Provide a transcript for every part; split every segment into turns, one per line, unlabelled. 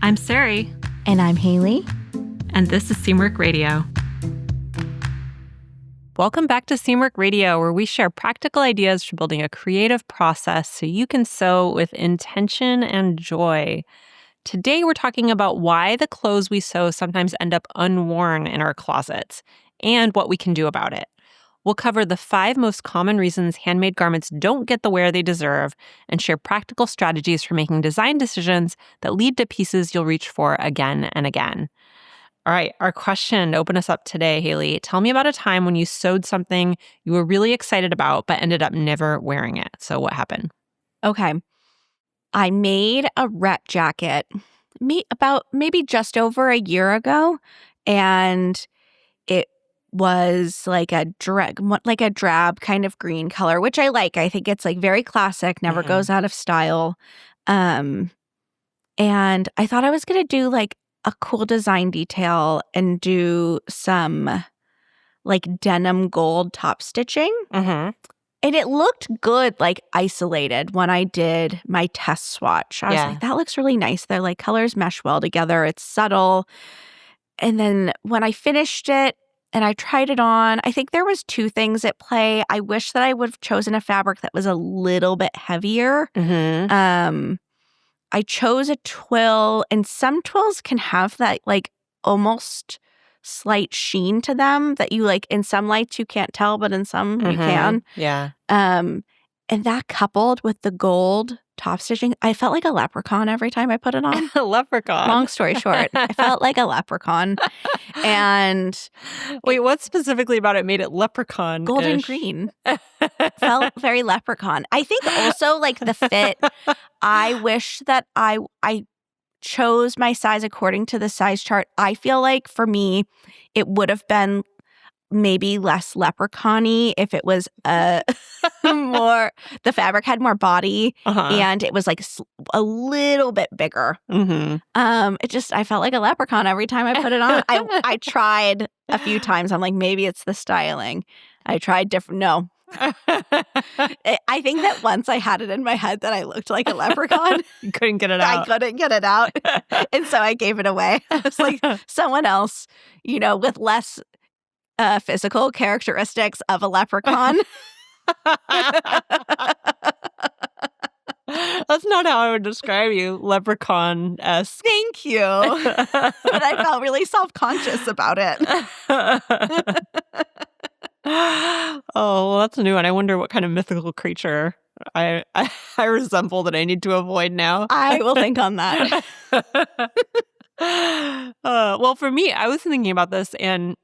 I'm Sari.
And I'm Haley.
And this is Seamwork Radio. Welcome back to Seamwork Radio, where we share practical ideas for building a creative process so you can sew with intention and joy. Today, we're talking about why the clothes we sew sometimes end up unworn in our closets and what we can do about it. We'll cover the 5 most common reasons handmade garments don't get the wear they deserve and share practical strategies for making design decisions that lead to pieces you'll reach for again and again. All right, our question to open us up today, Haley. Tell me about a time when you sewed something you were really excited about but ended up never wearing it. So what happened?
Okay. I made a rep jacket about maybe just over a year ago, and it was like a drab kind of green color, which I like. I think it's like very classic, never goes out of style. And I thought I was going to do like a cool design detail and do some like denim gold top stitching.
Mm-hmm.
And it looked good, like isolated when I did my test swatch. I was like, that looks really nice. The like colors mesh well together. It's subtle. And then when I finished it and I tried it on, I think there was 2 things at play. I wish that I would have chosen a fabric that was a little bit heavier.
Mm-hmm.
I chose a twill, and some twills can have that like almost slight sheen to them that you like in some lights you can't tell, but in some you can.
Yeah.
And that coupled with the gold top stitching, I felt like a leprechaun every time I put it on.
A leprechaun.
Long story short, I felt like a leprechaun. And
wait, what specifically about it made it leprechaun?
Gold and green. Felt very leprechaun. I think also like the fit, I wish that I chose my size according to the size chart. I feel like for me, it would have been maybe less leprechaun-y if it was more, the fabric had more body and it was like a little bit bigger.
Mm-hmm.
I felt like a leprechaun every time I put it on. I tried a few times. I'm like, maybe it's the styling. I tried different. No. I think that once I had it in my head that I looked like a leprechaun.
You couldn't get it out.
I couldn't get it out. And so I gave it away. I was like, someone else, with less physical characteristics of a leprechaun.
That's not how I would describe you, leprechaun-esque.
Thank you. But I felt really self-conscious about it.
Oh, well, that's a new one. I wonder what kind of mythical creature I resemble that I need to avoid now.
I will think on that.
Well, for me, I was thinking about this, and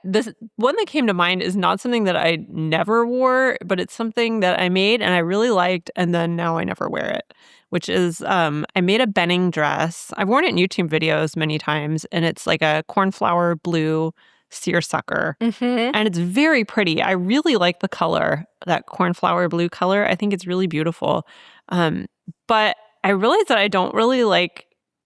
this one that came to mind is not something that I never wore, but it's something that I made and I really liked, and then now I never wear it, which is I made a Benning dress. I've worn it in YouTube videos many times, and it's like a cornflower blue seersucker.
Mm-hmm.
And it's very pretty. I really like the color, that cornflower blue color. I think it's really beautiful. But I realized that I don't really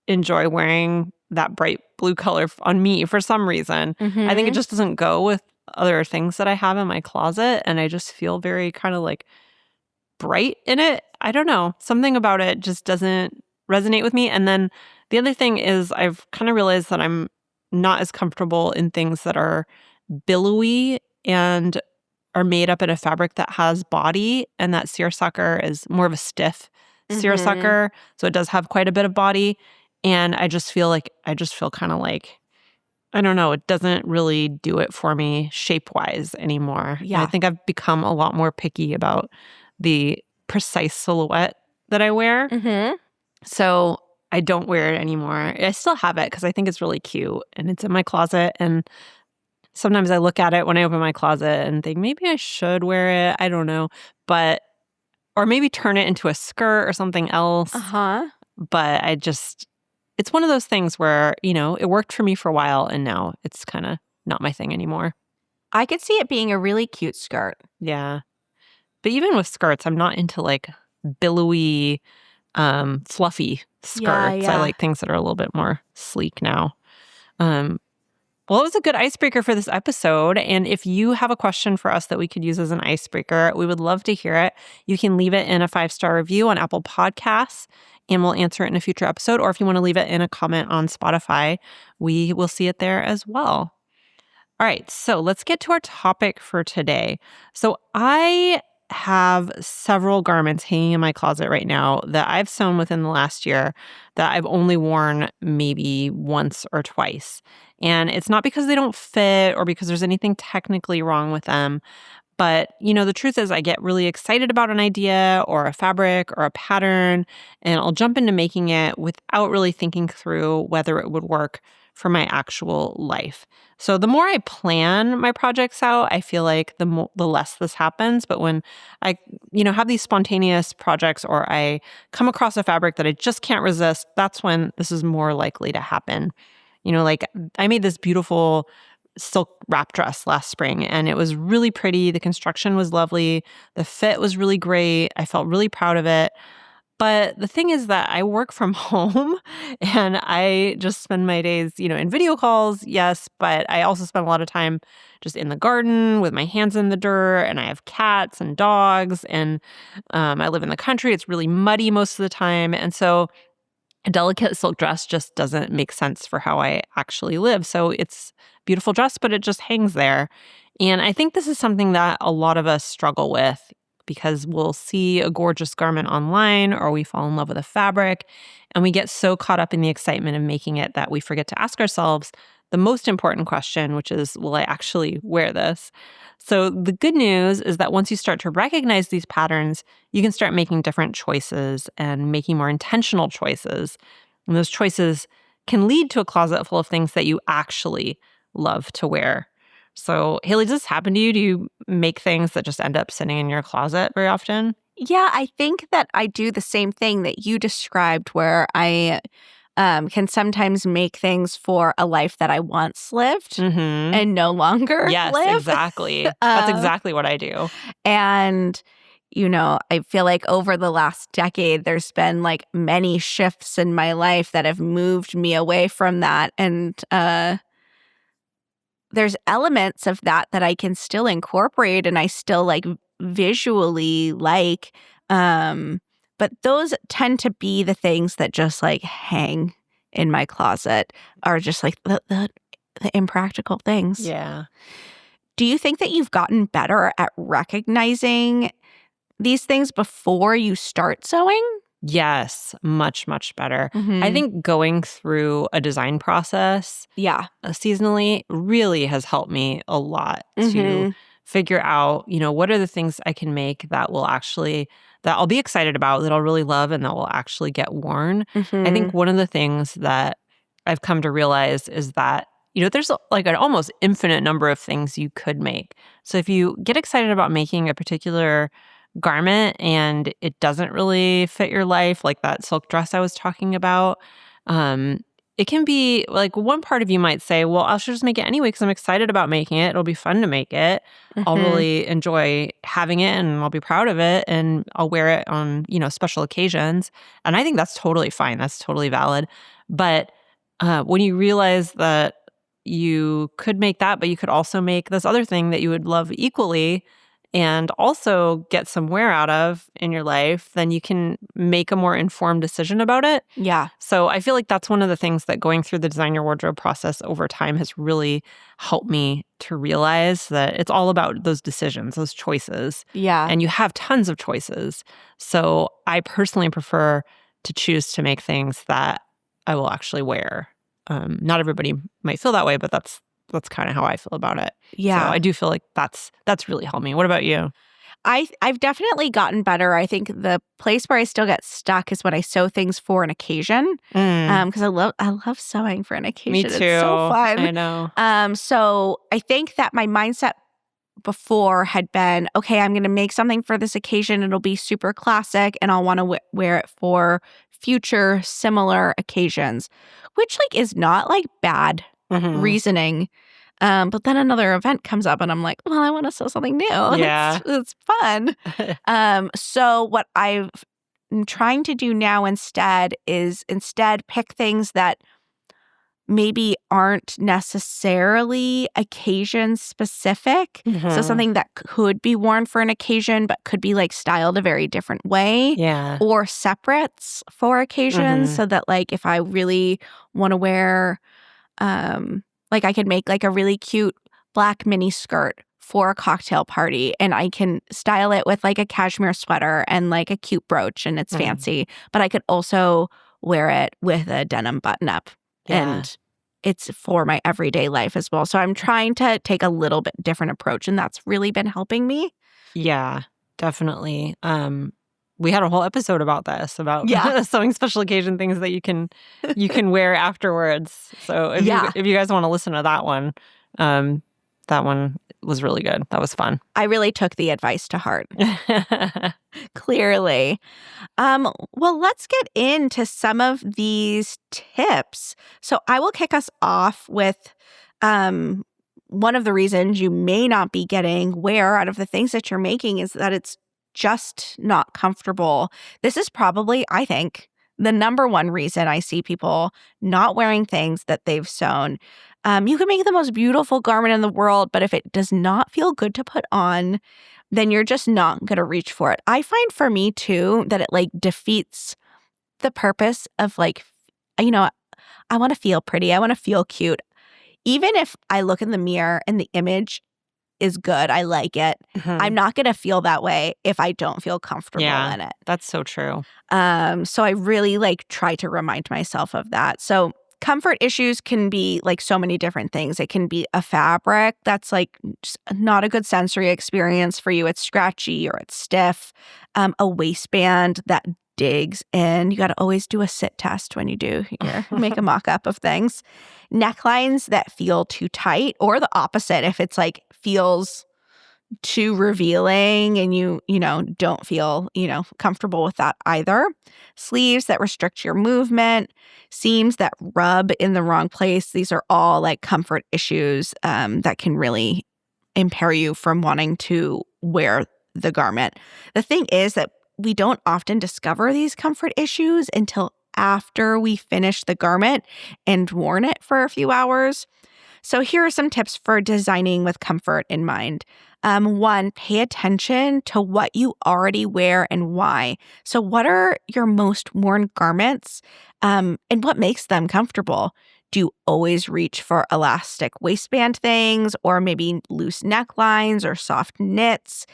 enjoy wearing that bright blue color on me for some reason.
Mm-hmm.
I think it just doesn't go with other things that I have in my closet, and I just feel very kind of bright in it. I don't know. Something about it just doesn't resonate with me. And then the other thing is I've kind of realized that I'm not as comfortable in things that are billowy and are made up in a fabric that has body, and that seersucker is more of a stiff seersucker, so it does have quite a bit of body. And I just feel kind of I don't know, it doesn't really do it for me shape-wise anymore.
Yeah.
And I think I've become a lot more picky about the precise silhouette that I wear.
Mm-hmm.
So I don't wear it anymore. I still have it because I think it's really cute, and it's in my closet. And sometimes I look at it when I open my closet and think maybe I should wear it. I don't know. Or maybe turn it into a skirt or something else. But it's one of those things where, it worked for me for a while, and now it's kind of not my thing anymore.
I could see it being a really cute skirt.
Yeah. But even with skirts, I'm not into billowy, fluffy skirts.
Yeah.
I like things that are a little bit more sleek now. Well, it was a good icebreaker for this episode. And if you have a question for us that we could use as an icebreaker, we would love to hear it. You can leave it in a 5-star review on Apple Podcasts. and we'll answer it in a future episode. Or if you want to leave it in a comment on Spotify, we will see it there as well. All right, so let's get to our topic for today. So I have several garments hanging in my closet right now that I've sewn within the last year that I've only worn maybe once or twice. And it's not because they don't fit or because there's anything technically wrong with them. But, the truth is I get really excited about an idea or a fabric or a pattern, and I'll jump into making it without really thinking through whether it would work for my actual life. So the more I plan my projects out, I feel like the less this happens. But when I, have these spontaneous projects or I come across a fabric that I just can't resist, that's when this is more likely to happen. Like I made this beautiful silk wrap dress last spring, and it was really pretty. The construction was lovely. The fit was really great. I felt really proud of it. But the thing is that I work from home and I just spend my days, in video calls, yes, but I also spend a lot of time just in the garden with my hands in the dirt, and I have cats and dogs, and I live in the country. It's really muddy most of the time. And so a delicate silk dress just doesn't make sense for how I actually live. So it's a beautiful dress, but it just hangs there. And I think this is something that a lot of us struggle with because we'll see a gorgeous garment online or we fall in love with a fabric and we get so caught up in the excitement of making it that we forget to ask ourselves the most important question, which is, will I actually wear this? So the good news is that once you start to recognize these patterns, you can start making different choices and making more intentional choices. And those choices can lead to a closet full of things that you actually love to wear. So, Haley, does this happen to you? Do you make things that just end up sitting in your closet very often?
Yeah, I think that I do the same thing that you described, where I can sometimes make things for a life that I once lived and no longer
Yes,
live.
exactly. That's exactly what I do.
And, I feel like over the last decade, there's been like many shifts in my life that have moved me away from that. And there's elements of that I can still incorporate and I still like visually like. But those tend to be the things that just like hang in my closet, are just like the impractical things.
Yeah.
Do you think that you've gotten better at recognizing these things before you start sewing?
Yes, much, much better.
Mm-hmm.
I think going through a design process seasonally really has helped me a lot to figure out, what are the things I can make that I'll be excited about, that I'll really love, and that will actually get worn. I think one of the things that I've come to realize is that, there's like an almost infinite number of things you could make. So if you get excited about making a particular garment and it doesn't really fit your life, like that silk dress I was talking about, it can be like one part of you might say, well, I should just make it anyway because I'm excited about making it. It'll be fun to make it. I'll really enjoy having it and I'll be proud of it and I'll wear it on, special occasions. And I think that's totally fine. That's totally valid. But when you realize that you could make that, but you could also make this other thing that you would love equally and also get some wear out of in your life, then you can make a more informed decision about it.
Yeah.
So I feel like that's one of the things that going through the design your wardrobe process over time has really helped me to realize that it's all about those decisions, those choices.
Yeah.
And you have tons of choices. So I personally prefer to choose to make things that I will actually wear. Not everybody might feel that way, but that's kind of how I feel about it.
Yeah.
So I do feel like that's really helped me. What about you?
I've definitely gotten better. I think the place where I still get stuck is when I sew things for an occasion. Because I love sewing for an occasion.
Me too.
It's so fun.
I know.
So I think that my mindset before had been, okay, I'm going to make something for this occasion. It'll be super classic and I'll want to wear it for future similar occasions, which like is not like bad reasoning. But then another event comes up and I'm like, well, I want to sew something new.
Yeah.
It's fun. So what I'm trying to do now instead pick things that maybe aren't necessarily occasion specific. So something that could be worn for an occasion but could be like styled a very different way.
Yeah.
Or separates for occasions, so that like if I really want to wear like I could make like a really cute black mini skirt for a cocktail party, and I can style it with like a cashmere sweater and like a cute brooch, and it's fancy, but I could also wear it with a denim button up. And it's for my everyday life as well. So I'm trying to take a little bit different approach, and that's really been helping me.
Yeah, definitely. We had a whole episode about this, about
Yeah.
sewing special occasion things that you can wear afterwards. So if you guys want to listen to that one was really good. That was fun.
I really took the advice to heart. Clearly. Well, let's get into some of these tips. So I will kick us off with one of the reasons you may not be getting wear out of the things that you're making is that it's just not comfortable. This is probably, I think, the number one reason I see people not wearing things that they've sewn. You can make the most beautiful garment in the world, but if it does not feel good to put on, then you're just not going to reach for it. I find for me too that it like defeats the purpose of like, I want to feel pretty. I want to feel cute. Even if I look in the mirror and the image is good, I like it, I'm not going to feel that way if I don't feel comfortable in it.
That's so true.
So I really like try to remind myself of that. So comfort issues can be like so many different things. It can be a fabric that's like just not a good sensory experience for you. It's scratchy or it's stiff. A waistband that digs in. You got to always do a sit test when you do make a mock-up of things. Necklines that feel too tight, or the opposite if it's like feels too revealing and you don't feel, comfortable with that either. Sleeves that restrict your movement, seams that rub in the wrong place. These are all like comfort issues that can really impair you from wanting to wear the garment. The thing is that we don't often discover these comfort issues until after we finish the garment and worn it for a few hours. So here are some tips for designing with comfort in mind. One, pay attention to what you already wear and why. So what are your most worn garments and what makes them comfortable? Do you always reach for elastic waistband things or maybe loose necklines or soft knits?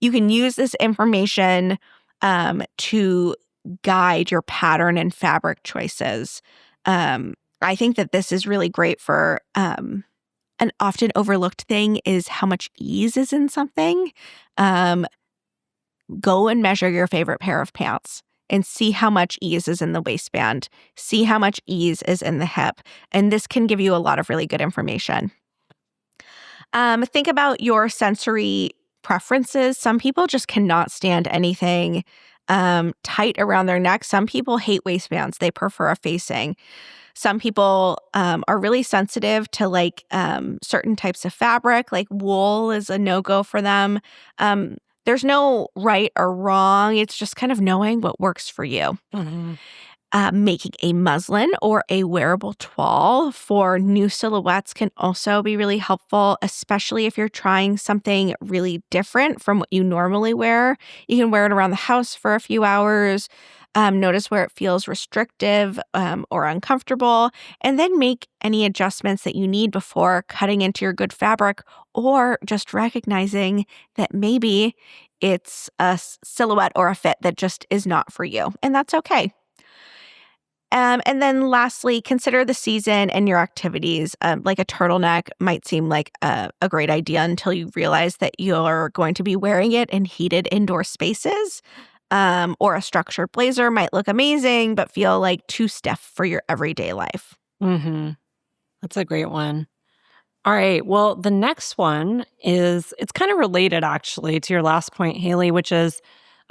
You can use this information to guide your pattern and fabric choices. I think that this is really great for an often overlooked thing is how much ease is in something. Go and measure your favorite pair of pants and see how much ease is in the waistband. See how much ease is in the hip. And this can give you a lot of really good information. Think about your sensory preferences. Some people just cannot stand anything tight around their neck. Some people hate waistbands. They prefer a facing. Some people are really sensitive to like certain types of fabric, like wool is a no-go for them. There's no right or wrong. It's just kind of knowing what works for you. Making a muslin or a wearable toile for new silhouettes can also be really helpful, especially if you're trying something really different from what you normally wear. You can wear it around the house for a few hours. Notice where it feels restrictive or uncomfortable, and then make any adjustments that you need before cutting into your good fabric, or just recognizing that maybe it's a silhouette or a fit that just is not for you, and that's okay. And then lastly, consider the season and your activities. Like a turtleneck might seem like a great idea until you realize that you're going to be wearing it in heated indoor spaces. Or a structured blazer might look amazing, but feel like too stiff for your everyday life.
That's a great one. All right. Well, the next one it's kind of related actually to your last point, Haley, which is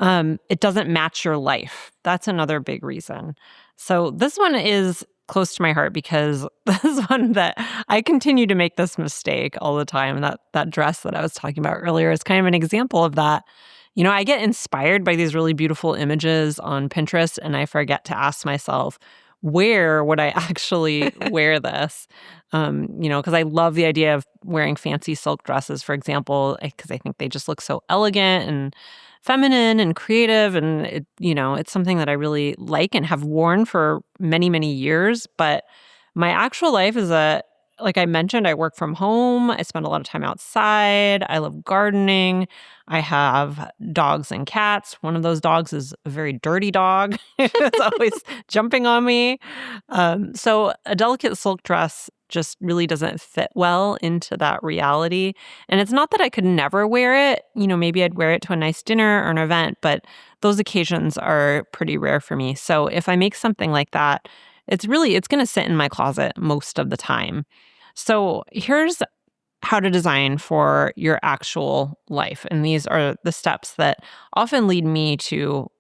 it doesn't match your life. That's another big reason. So this one is close to my heart because this is one that I continue to make this mistake all the time. That dress that I was talking about earlier is kind of an example of that. I get inspired by these really beautiful images on Pinterest, and I forget to ask myself, where would I actually wear this? Because I love the idea of wearing fancy silk dresses, for example, because I think they just look so elegant and feminine and creative. And, it's something that I really like and have worn for many, many years. But my actual life is like I mentioned, I work from home. I spend a lot of time outside. I love gardening. I have dogs and cats. One of those dogs is a very dirty dog. It's always jumping on me. So a delicate silk dress just really doesn't fit well into that reality. And it's not that I could never wear it. Maybe I'd wear it to a nice dinner or an event, but those occasions are pretty rare for me. So if I make something like that, it's going to sit in my closet most of the time. So here's how to design for your actual life. And these are the steps that often lead me to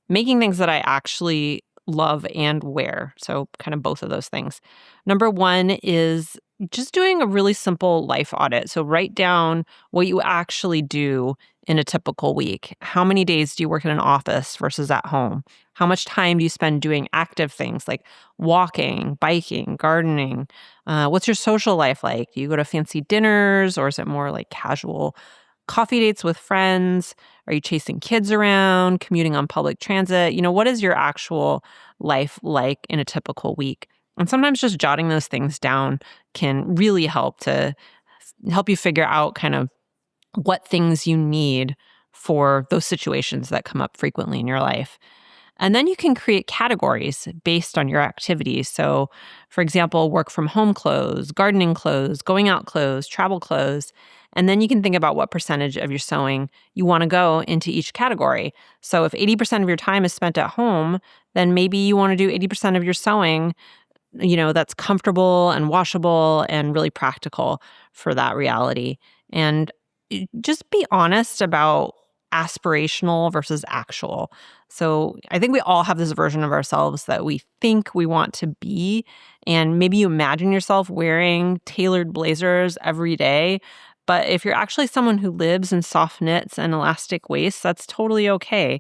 making things that I actually love and wear. So, kind of both of those things. Number one is just doing a really simple life audit. So, write down what you actually do in a typical week. How many days do you work in an office versus at home? How much time do you spend doing active things like walking, biking, gardening? What's your social life like? Do you go to fancy dinners, or is it more like casual coffee dates with friends? Are you chasing kids around, commuting on public transit? What is your actual life like in a typical week? And sometimes just jotting those things down can really help you figure out kind of what things you need for those situations that come up frequently in your life. And then you can create categories based on your activities. So, for example, work from home clothes, gardening clothes, going out clothes, travel clothes. And then you can think about what percentage of your sewing you want to go into each category. So if 80% of your time is spent at home, then maybe you want to do 80% of your sewing, that's comfortable and washable and really practical for that reality. And just be honest about aspirational versus actual. So I think we all have this version of ourselves that we think we want to be. And maybe you imagine yourself wearing tailored blazers every day. But if you're actually someone who lives in soft knits and elastic waists, that's totally okay.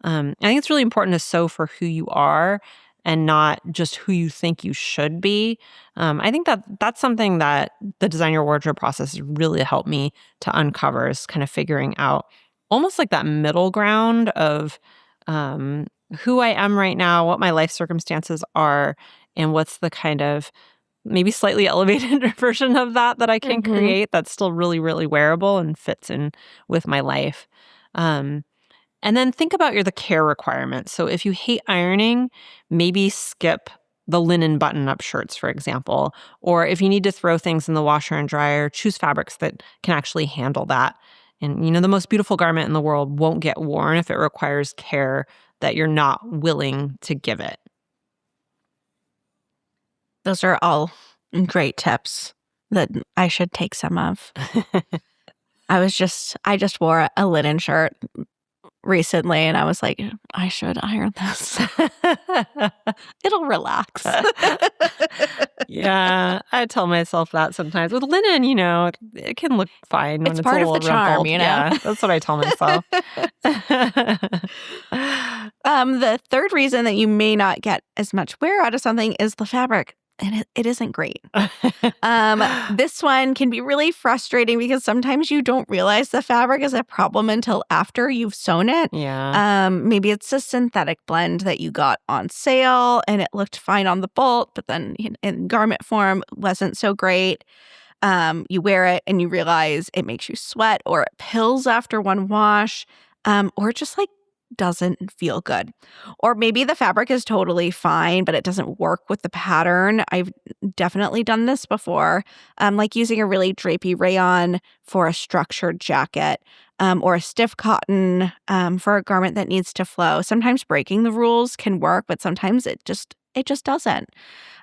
I think it's really important to sew for who you are and not just who you think you should be. I think that's something that the Design Your Wardrobe process has really helped me to uncover, is kind of figuring out almost like that middle ground of who I am right now, what my life circumstances are, and what's the kind of maybe slightly elevated version of that I can create that's still really, really wearable and fits in with my life. And then think about the care requirements. So if you hate ironing, maybe skip the linen button-up shirts, for example. Or if you need to throw things in the washer and dryer, choose fabrics that can actually handle that. And, the most beautiful garment in the world won't get worn if it requires care that you're not willing to give it.
Those are all great tips that I should take some of. I just wore a linen shirt recently and I was like, I should iron this. It'll relax.
Yeah, I tell myself that sometimes. With linen, it can look fine when
It's
it's
part
a
of
little
the charm,
rumpled. Yeah, that's what I tell myself.
The third reason that you may not get as much wear out of something is the fabric. And it isn't great. This one can be really frustrating because sometimes you don't realize the fabric is a problem until after you've sewn it.
Yeah.
Maybe it's a synthetic blend that you got on sale and it looked fine on the bolt, but then in garment form wasn't so great. You wear it and you realize it makes you sweat, or it pills after one wash, or just doesn't feel good. Or maybe the fabric is totally fine, but it doesn't work with the pattern. I've definitely done this before, like using a really drapey rayon for a structured jacket, or a stiff cotton for a garment that needs to flow. Sometimes breaking the rules can work, but sometimes it just doesn't.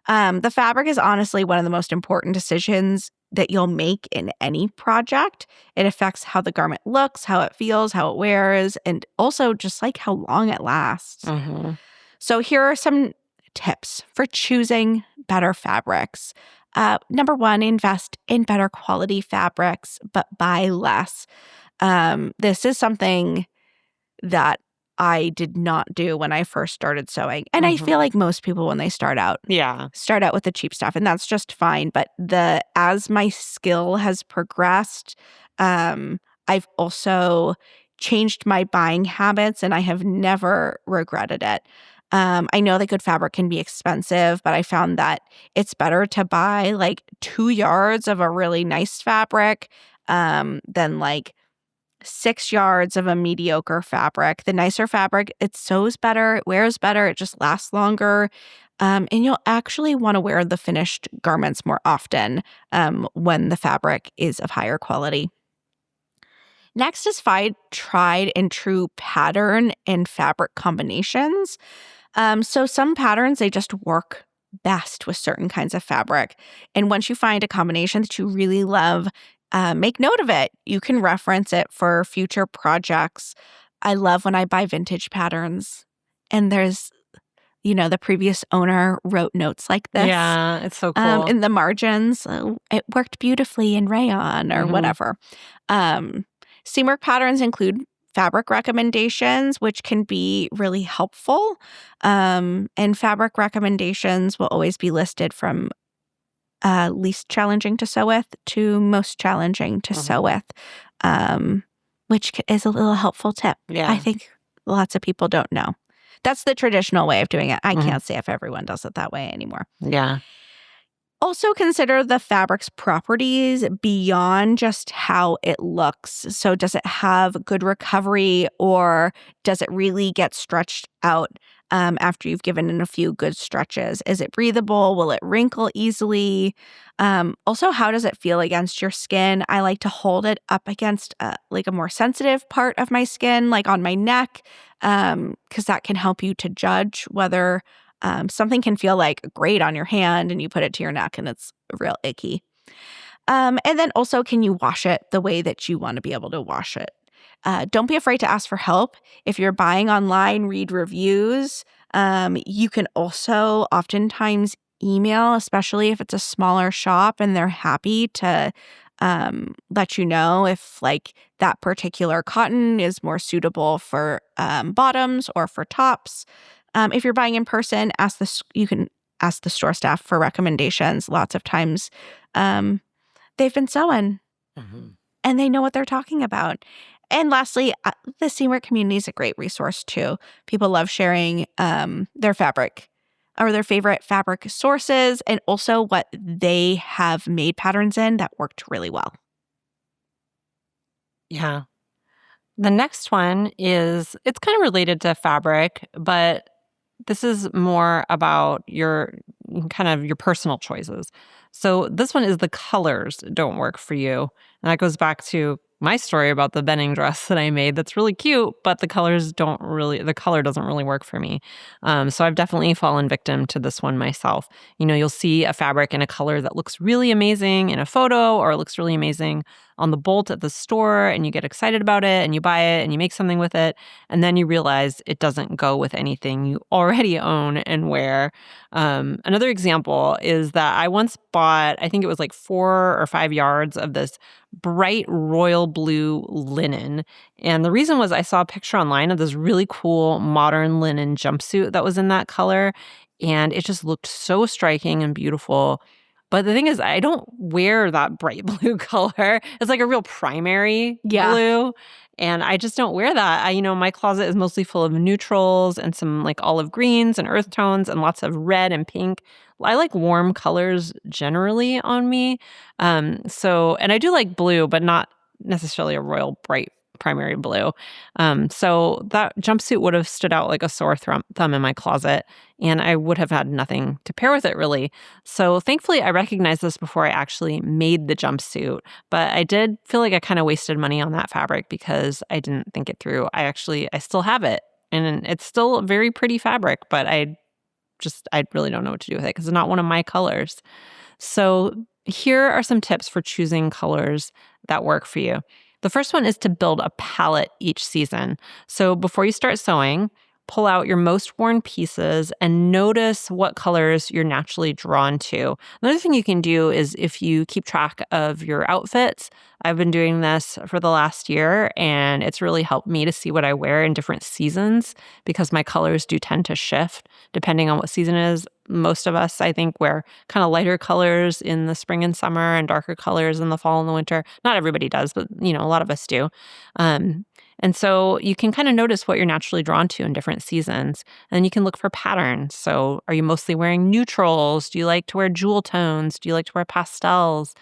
The fabric is honestly one of the most important decisions that you'll make in any project. It affects how the garment looks, how it feels, how it wears, and also just how long it lasts.
Mm-hmm.
So here are some tips for choosing better fabrics. Number one, invest in better quality fabrics, but buy less. This is something that I did not do when I first started sewing. And I feel like most people when they start out with the cheap stuff, and that's just fine. But as my skill has progressed, I've also changed my buying habits, and I have never regretted it. I know that good fabric can be expensive, but I found that it's better to buy like 2 yards of a really nice fabric than like 6 yards of a mediocre fabric. The nicer fabric, it sews better, it wears better, it just lasts longer. And you'll actually want to wear the finished garments more often when the fabric is of higher quality. Next is find tried and true pattern and fabric combinations. So some patterns, they just work best with certain kinds of fabric. And once you find a combination that you really love, make note of it. You can reference it for future projects. I love when I buy vintage patterns and there's, the previous owner wrote notes like this.
Yeah, it's so cool.
In the margins. It worked beautifully in rayon or whatever. Seamwork patterns include fabric recommendations, which can be really helpful. And fabric recommendations will always be listed from least challenging to sew with to most challenging to sew with, which is a little helpful tip.
Yeah.
I think lots of people don't know. That's the traditional way of doing it. I can't say if everyone does it that way anymore.
Yeah.
Also consider the fabric's properties beyond just how it looks. So does it have good recovery, or does it really get stretched out after you've given it a few good stretches? Is it breathable? Will it wrinkle easily? Also, how does it feel against your skin? I like to hold it up against a more sensitive part of my skin, like on my neck, because that can help you to judge whether something can feel like great on your hand and you put it to your neck and it's real icky. And then also, can you wash it the way that you want to be able to wash it? Don't be afraid to ask for help. If you're buying online, read reviews. You can also oftentimes email, especially if it's a smaller shop and they're happy to let you know if that particular cotton is more suitable for bottoms or for tops. If you're buying in person, you can ask the store staff for recommendations. Lots of times they've been sewing and they know what they're talking about. And lastly, the Seamwork community is a great resource too. People love sharing their fabric or their favorite fabric sources and also what they have made patterns in that worked really well.
Yeah. The next one it's kind of related to fabric, but this is more about your personal choices. So this one is the colors don't work for you. And that goes back to my story about the Benning dress that I made. That's really cute, but the color doesn't really work for me. So I've definitely fallen victim to this one myself. You'll see a fabric in a color that looks really amazing in a photo, or it looks really amazing on the bolt at the store, and you get excited about it and you buy it and you make something with it. And then you realize it doesn't go with anything you already own and wear. Another example is that I once bought, I think it was 4 or 5 yards of this bright royal blue linen. And the reason was I saw a picture online of this really cool modern linen jumpsuit that was in that color. And it just looked so striking and beautiful. But the thing is, I don't wear that bright blue color. It's like a real primary blue. And I just don't wear that. My closet is mostly full of neutrals and some olive greens and earth tones and lots of red and pink. I like warm colors generally on me. And I do like blue, but not necessarily a royal bright primary blue. So that jumpsuit would have stood out like a sore thumb in my closet, and I would have had nothing to pair with it really. So thankfully I recognized this before I actually made the jumpsuit, but I did feel like I kind of wasted money on that fabric because I didn't think it through. I still have it, and it's still a very pretty fabric, but I really don't know what to do with it because it's not one of my colors. So here are some tips for choosing colors that work for you. The first one is to build a palette each season. So before you start sewing, pull out your most worn pieces and notice what colors you're naturally drawn to. Another thing you can do is if you keep track of your outfits. I've been doing this for the last year, and it's really helped me to see what I wear in different seasons because my colors do tend to shift depending on what season it is. Most of us, I think, wear kind of lighter colors in the spring and summer and darker colors in the fall and the winter. Not everybody does, but a lot of us do. And so you can kind of notice what you're naturally drawn to in different seasons. And you can look for patterns. So are you mostly wearing neutrals? Do you like to wear jewel tones? Do you like to wear pastels?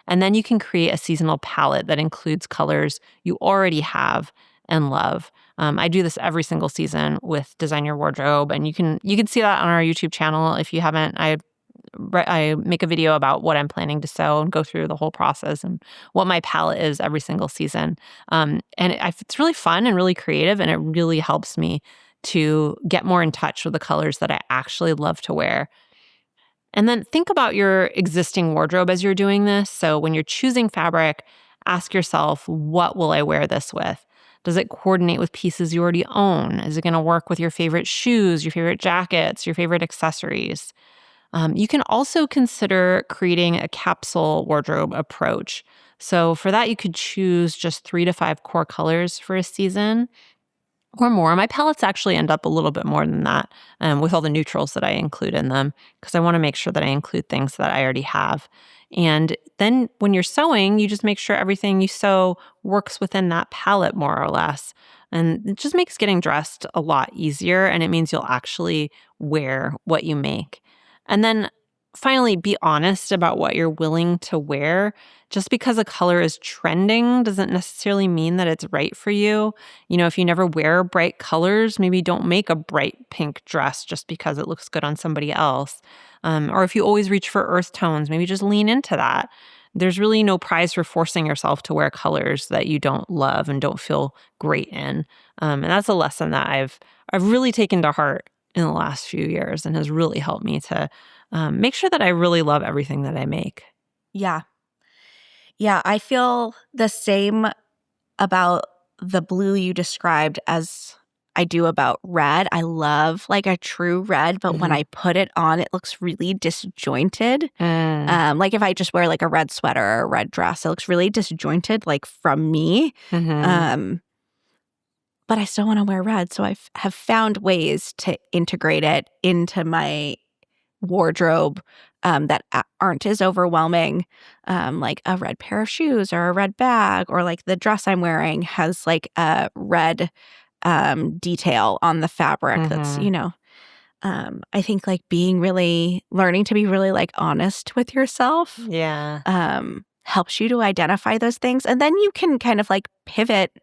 And then you can create a seasonal palette that includes colors you already have and love. I do this every single season with Design Your Wardrobe, and you can see that on our YouTube channel. If you haven't, I make a video about what I'm planning to sew and go through the whole process and what my palette is every single season. It's really fun and really creative, and it really helps me to get more in touch with the colors that I actually love to wear. And then think about your existing wardrobe as you're doing this. So when you're choosing fabric, ask yourself, what will I wear this with? Does it coordinate with pieces you already own? Is it going to work with your favorite shoes, your favorite jackets, your favorite accessories? You can also consider creating a capsule wardrobe approach. So for that, you could choose just 3 to 5 core colors for a season or more. My palettes actually end up a little bit more than that with all the neutrals that I include in them because I want to make sure that I include things that I already have. And then when you're sewing, you just make sure everything you sew works within that palette more or less. And it just makes getting dressed a lot easier, and it means you'll actually wear what you make. And then finally, be honest about what you're willing to wear. Just because a color is trending doesn't necessarily mean that it's right for you. If you never wear bright colors, maybe don't make a bright pink dress just because it looks good on somebody else. Or if you always reach for earth tones, maybe just lean into that. There's really no prize for forcing yourself to wear colors that you don't love and don't feel great in. And that's a lesson that I've really taken to heart in the last few years and has really helped me to make sure that I really love everything that I make.
Yeah. Yeah, I feel the same about the blue you described as I do about red. I love like a true red, but when I put it on, it looks really disjointed. Like if I just wear like a red sweater or a red dress, it looks really disjointed, like from me. But I still want to wear red. So I have found ways to integrate it into my wardrobe that aren't as overwhelming, like a red pair of shoes or a red bag, or like the dress I'm wearing has like a red detail on the fabric that's, I think like learning to be really like honest with yourself. Helps you to identify those things. And then you can kind of like pivot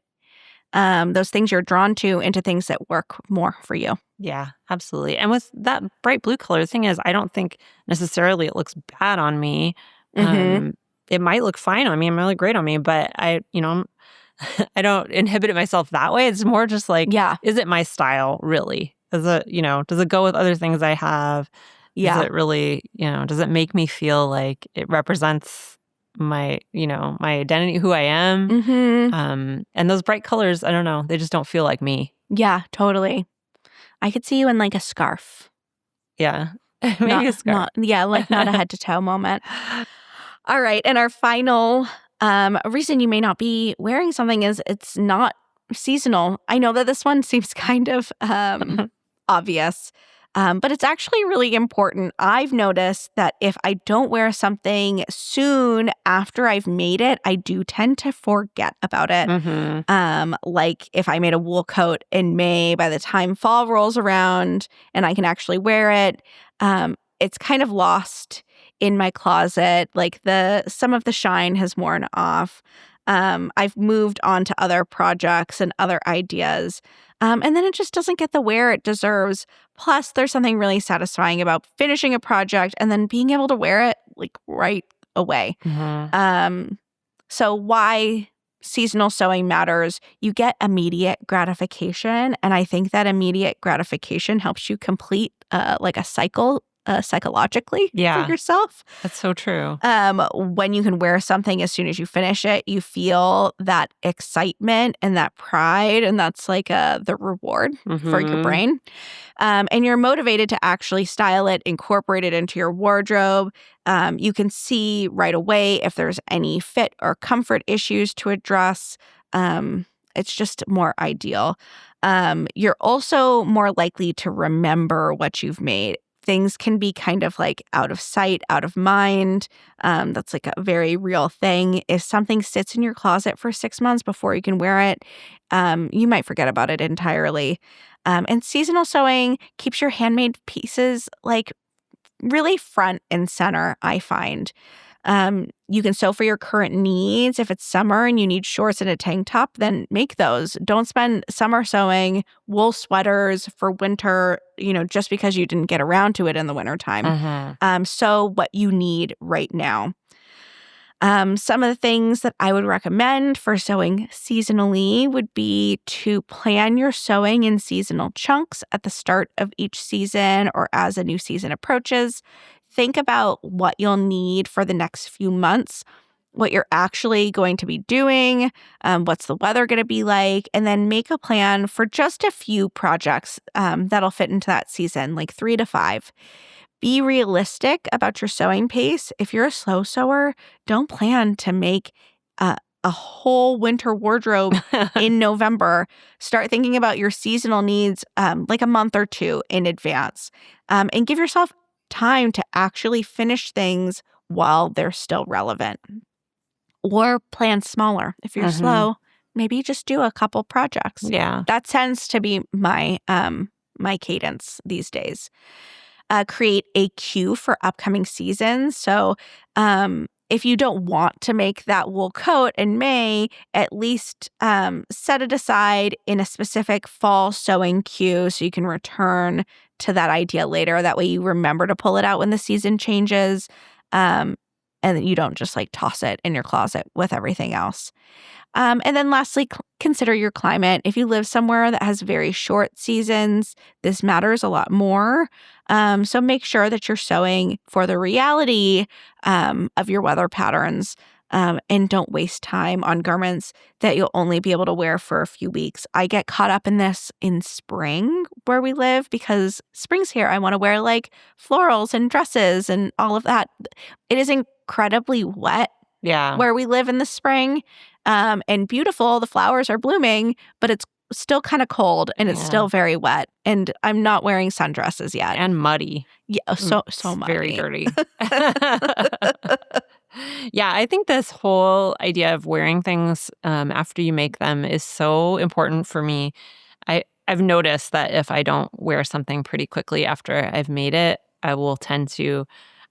those things you're drawn to into things that work more for you.
Yeah, absolutely. And with that bright blue color, the thing is, I don't think necessarily it looks bad on me. It might look fine on me. It might look great on me, but I don't inhibit myself that way. It's more just like, is it my style really? Does it go with other things I have? Does it really, does it make me feel like it represents my identity, who I am? And those bright colors, I don't know, they just don't feel like me.
Yeah, totally. I could see you in like a scarf.
Yeah. Maybe a scarf.
Not a head to toe moment. All right. And our final reason you may not be wearing something is it's not seasonal. I know that this one seems kind of obvious, but it's actually really important. I've noticed that if I don't wear something soon after I've made it, I do tend to forget about it. Like if I made a wool coat in May, by the time fall rolls around and I can actually wear it, it's kind of lost in my closet. Like some of the shine has worn off. I've moved on to other projects and other ideas. And then it just doesn't get the wear it deserves. Plus, there's something really satisfying about finishing a project and then being able to wear it like right away. So why seasonal sewing matters, you get immediate gratification. And I think that immediate gratification helps you complete like a cycle psychologically for
Yeah.
yourself.
That's so true.
When you can wear something as soon as you finish it, you feel that excitement and that pride, and that's like the reward for your
Mm-hmm.
brain. And you're motivated to actually style it, incorporate it into your wardrobe. You can see right away if there's any fit or comfort issues to address. It's just more ideal. You're also more likely to remember what you've made. Things can be kind of like out of sight, out of mind. That's like a very real thing. If something sits in your closet for 6 months before you can wear it, you might forget about it entirely. And seasonal sewing keeps your handmade pieces like really front and center, I find. You can sew for your current needs. If it's summer and you need shorts and a tank top, then make those. Don't spend summer sewing wool sweaters for winter, just because you didn't get around to it in the wintertime. Sew what you need right now. Some of the things that I would recommend for sewing seasonally would be to plan your sewing in seasonal chunks at the start of each season or as a new season approaches. Think about what you'll need for the next few months, what you're actually going to be doing, what's the weather going to be like, and then make a plan for just a few projects that'll fit into that season, like 3 to 5. Be realistic about your sewing pace. If you're a slow sewer, don't plan to make a whole winter wardrobe in November. Start thinking about your seasonal needs like a month or two in advance, and give yourself time to actually finish things while they're still relevant. Or plan smaller. If you're slow, maybe just do a couple projects.
Yeah.
That tends to be my cadence these days. Create a queue for upcoming seasons. So if you don't want to make that wool coat in May, at least set it aside in a specific fall sewing queue so you can return to that idea later. That way you remember to pull it out when the season changes, and you don't just like toss it in your closet with everything else. And then lastly, consider your climate. If you live somewhere that has very short seasons, this matters a lot more. So make sure that you're sewing for the reality of your weather patterns, and don't waste time on garments that you'll only be able to wear for a few weeks. I get caught up in this in spring where we live because spring's here. I want to wear like florals and dresses and all of that. It is incredibly wet where we live in the spring. And beautiful, the flowers are blooming, but it's still kind of cold and it's still very wet. And I'm not wearing sundresses yet.
And muddy.
Yeah, so muddy.
Very dirty. Yeah, I think this whole idea of wearing things after you make them is so important for me. I've noticed that if I don't wear something pretty quickly after I've made it, I will tend to,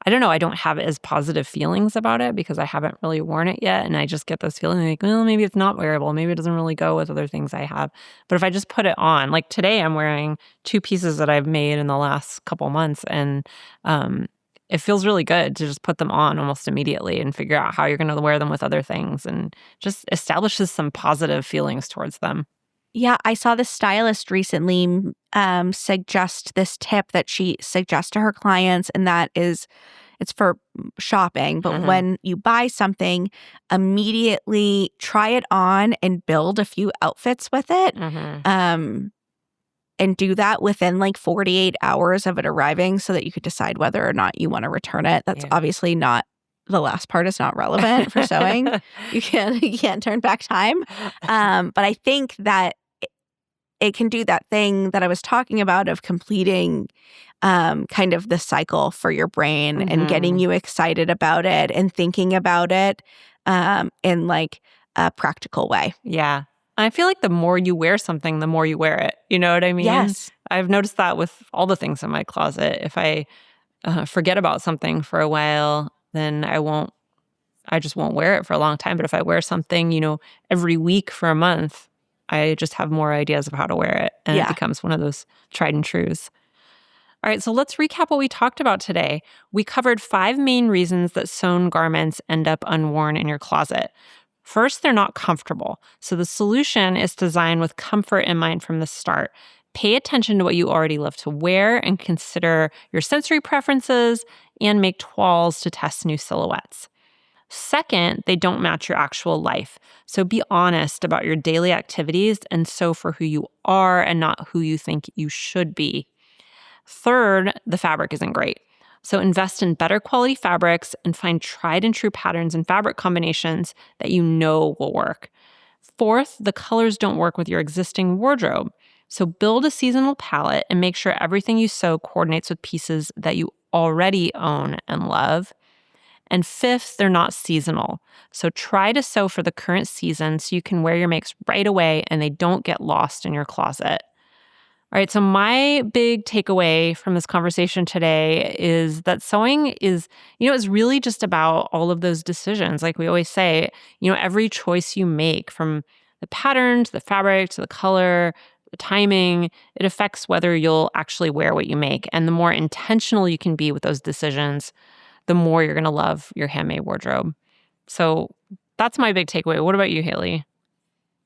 I don't know, I don't have as positive feelings about it because I haven't really worn it yet. And I just get this feeling like, well, maybe it's not wearable. Maybe it doesn't really go with other things I have. But if I just put it on, like today I'm wearing 2 pieces that I've made in the last couple months. And it feels really good to just put them on almost immediately and figure out how you're going to wear them with other things, and just establishes some positive feelings towards them.
Yeah, I saw this stylist recently suggest this tip that she suggests to her clients, and that is, it's for shopping, but when you buy something, immediately try it on and build a few outfits with it. And do that within like 48 hours of it arriving so that you could decide whether or not you want to return it. That's obviously not, the last part is not relevant for sewing. You can't turn back time. But I think that it can do that thing that I was talking about of completing kind of the cycle for your brain and getting you excited about it and thinking about it in like a practical way.
Yeah. I feel like the more you wear something, the more you wear it. You know what I mean?
Yes.
I've noticed that with all the things in my closet. If I forget about something for a while, then I just won't wear it for a long time. But if I wear something, every week for a month, I just have more ideas of how to wear it. And it becomes one of those tried and trues. All right, so let's recap what we talked about today. We covered 5 main reasons that sewn garments end up unworn in your closet. First, they're not comfortable. So the solution is to design with comfort in mind from the start. Pay attention to what you already love to wear and consider your sensory preferences and make toiles to test new silhouettes. Second, they don't match your actual life. So be honest about your daily activities and sew for who you are and not who you think you should be. Third, the fabric isn't great. So invest in better quality fabrics and find tried and true patterns and fabric combinations that you know will work. Fourth, the colors don't work with your existing wardrobe. So build a seasonal palette and make sure everything you sew coordinates with pieces that you already own and love. And fifth, they're not seasonal. So try to sew for the current season so you can wear your makes right away and they don't get lost in your closet. All right, so my big takeaway from this conversation today is that sewing is really just about all of those decisions. Like we always say, every choice you make, from the pattern to the fabric to the color, the timing, it affects whether you'll actually wear what you make. And the more intentional you can be with those decisions, the more you're going to love your handmade wardrobe. So that's my big takeaway. What about you, Haley?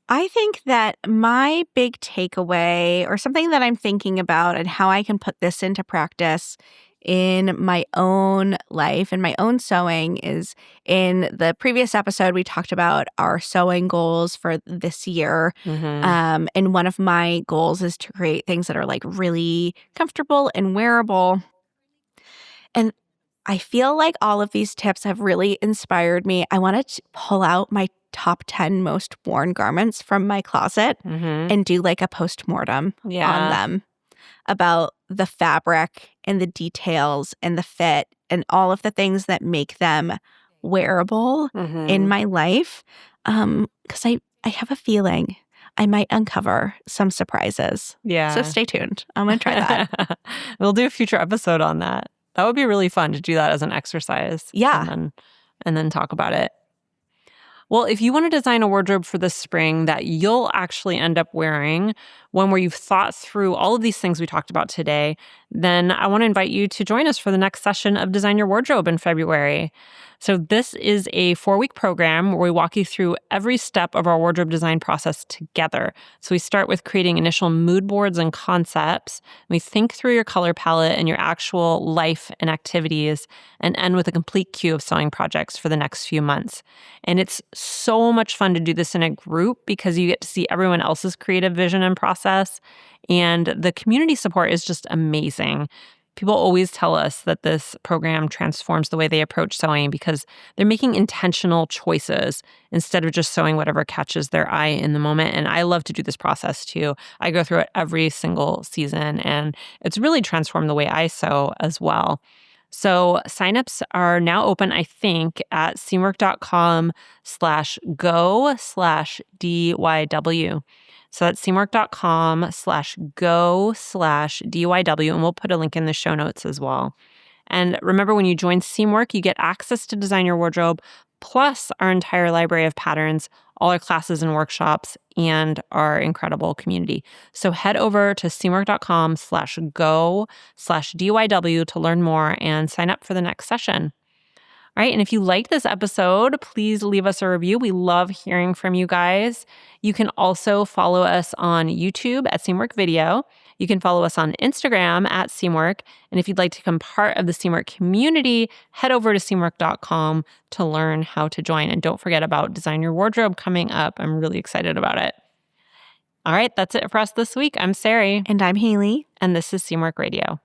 I think that my big takeaway, or something that I'm thinking about and how I can put this into practice in my own life and my own sewing, is in the previous episode, we talked about our sewing goals for this year.
Mm-hmm.
And one of my goals is to create things that are like really comfortable and wearable. And I feel like all of these tips have really inspired me. I wanted to pull out my top 10 most worn garments from my closet and do like a postmortem on them, about the fabric and the details and the fit and all of the things that make them wearable in my life. Because I have a feeling I might uncover some surprises.
Yeah.
So stay tuned. I'm going to try that.
We'll do a future episode on that. That would be really fun to do that as an exercise.
Yeah.
And then talk about it. Well, if you want to design a wardrobe for this spring that you'll actually end up wearing, one where you've thought through all of these things we talked about today, then I want to invite you to join us for the next session of Design Your Wardrobe in February. So this is a 4-week program where we walk you through every step of our wardrobe design process together. So we start with creating initial mood boards and concepts. We think through your color palette and your actual life and activities, and end with a complete queue of sewing projects for the next few months. And it's so much fun to do this in a group because you get to see everyone else's creative vision and process. And the community support is just amazing. People always tell us that this program transforms the way they approach sewing because they're making intentional choices instead of just sewing whatever catches their eye in the moment. And I love to do this process too. I go through it every single season, and it's really transformed the way I sew as well. So signups are now open, I think, at seamwork.com/go/DYW. So that's seamwork.com/go/DYW, and we'll put a link in the show notes as well. And remember, when you join Seamwork, you get access to Design Your Wardrobe, plus our entire library of patterns, all our classes and workshops, and our incredible community. So head over to seamwork.com/go/DYW to learn more and sign up for the next session. All right, and if you liked this episode, please leave us a review. We love hearing from you guys. You can also follow us on YouTube at Seamwork Video. You can follow us on Instagram at Seamwork. And if you'd like to become part of the Seamwork community, head over to seamwork.com to learn how to join. And don't forget about Design Your Wardrobe coming up. I'm really excited about it. All right, that's it for us this week. I'm Sari.
And I'm Haley.
And this is Seamwork Radio.